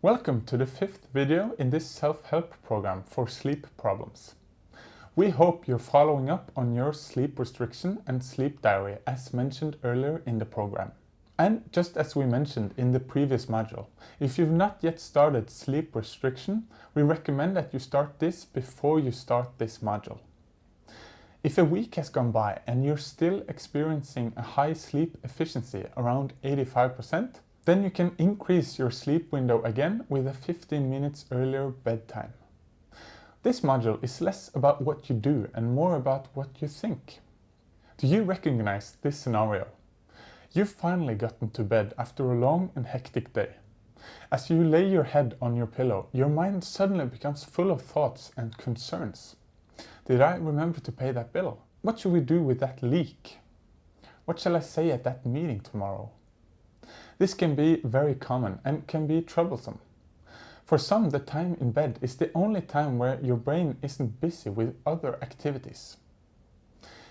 Welcome to the fifth video in this self-help program for sleep problems. We hope you're following up on your sleep restriction and sleep diary as mentioned earlier in the program. And just as we mentioned in the previous module, if you've not yet started sleep restriction, we recommend that you start this before you start this module. If a week has gone by and you're still experiencing a high sleep efficiency around 85%, then you can increase your sleep window again with a 15 minutes earlier bedtime. This module is less about what you do and more about what you think. Do you recognize this scenario? You've finally gotten to bed after a long and hectic day. As you lay your head on your pillow, your mind suddenly becomes full of thoughts and concerns. Did I remember to pay that bill? What should we do with that leak? What shall I say at that meeting tomorrow? This can be very common and can be troublesome. For some, the time in bed is the only time where your brain isn't busy with other activities.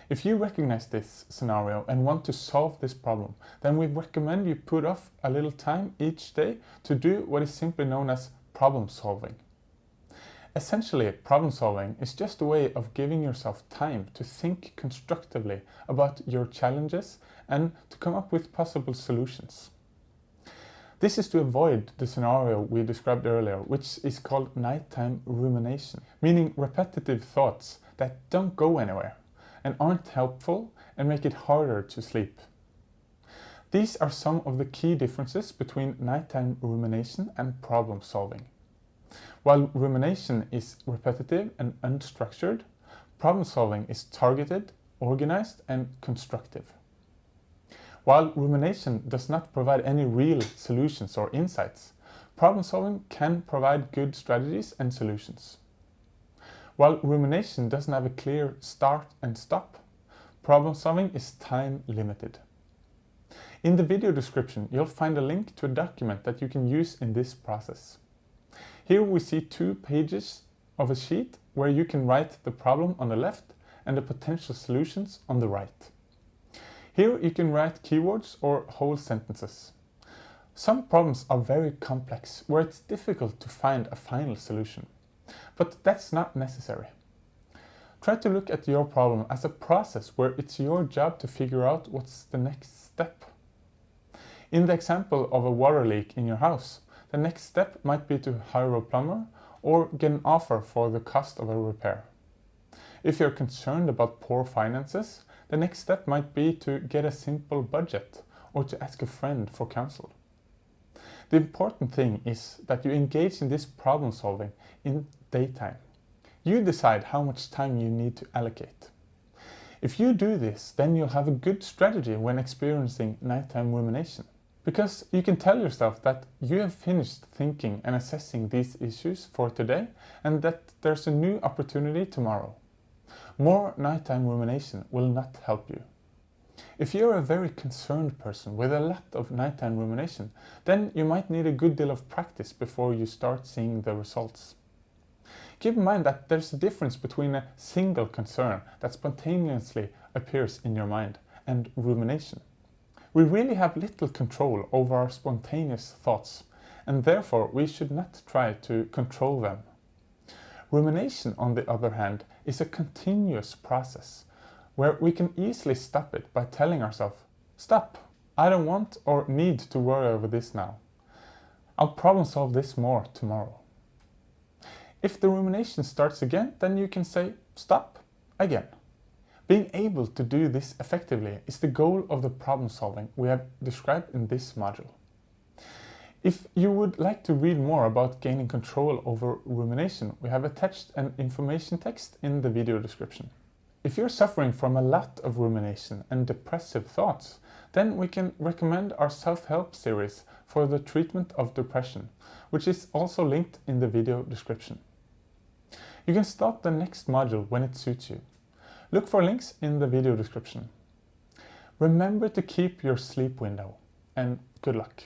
If you recognize this scenario and want to solve this problem, then we recommend you put off a little time each day to do what is simply known as problem solving. Essentially, problem solving is just a way of giving yourself time to think constructively about your challenges and to come up with possible solutions. This is to avoid the scenario we described earlier, which is called nighttime rumination, meaning repetitive thoughts that don't go anywhere and aren't helpful and make it harder to sleep. These are some of the key differences between nighttime rumination and problem solving. While rumination is repetitive and unstructured, problem solving is targeted, organized, and constructive. While rumination does not provide any real solutions or insights, problem solving can provide good strategies and solutions. While rumination doesn't have a clear start and stop, problem solving is time limited. In the video description, you'll find a link to a document that you can use in this process. Here we see 2 pages of a sheet where you can write the problem on the left and the potential solutions on the right. Here you can write keywords or whole sentences. Some problems are very complex where it's difficult to find a final solution, but that's not necessary. Try to look at your problem as a process where it's your job to figure out what's the next step. In the example of a water leak in your house, the next step might be to hire a plumber or get an offer for the cost of a repair. If you're concerned about poor finances, the next step might be to get a simple budget or to ask a friend for counsel. The important thing is that you engage in this problem solving in daytime. You decide how much time you need to allocate. If you do this, then you'll have a good strategy when experiencing nighttime rumination. Because you can tell yourself that you have finished thinking and assessing these issues for today and that there's a new opportunity tomorrow. More nighttime rumination will not help you. If you're a very concerned person with a lot of nighttime rumination, then you might need a good deal of practice before you start seeing the results. Keep in mind that there's a difference between a single concern that spontaneously appears in your mind and rumination. We really have little control over our spontaneous thoughts, and therefore we should not try to control them. Rumination, on the other hand, is a continuous process where we can easily stop it by telling ourselves, "Stop, I don't want or need to worry over this now. I'll problem solve this more tomorrow." If the rumination starts again, then you can say, "Stop," again. Being able to do this effectively is the goal of the problem solving we have described in this module. If you would like to read more about gaining control over rumination, we have attached an information text in the video description. If you're suffering from a lot of rumination and depressive thoughts, then we can recommend our self-help series for the treatment of depression, which is also linked in the video description. You can start the next module when it suits you. Look for links in the video description. Remember to keep your sleep window, and good luck.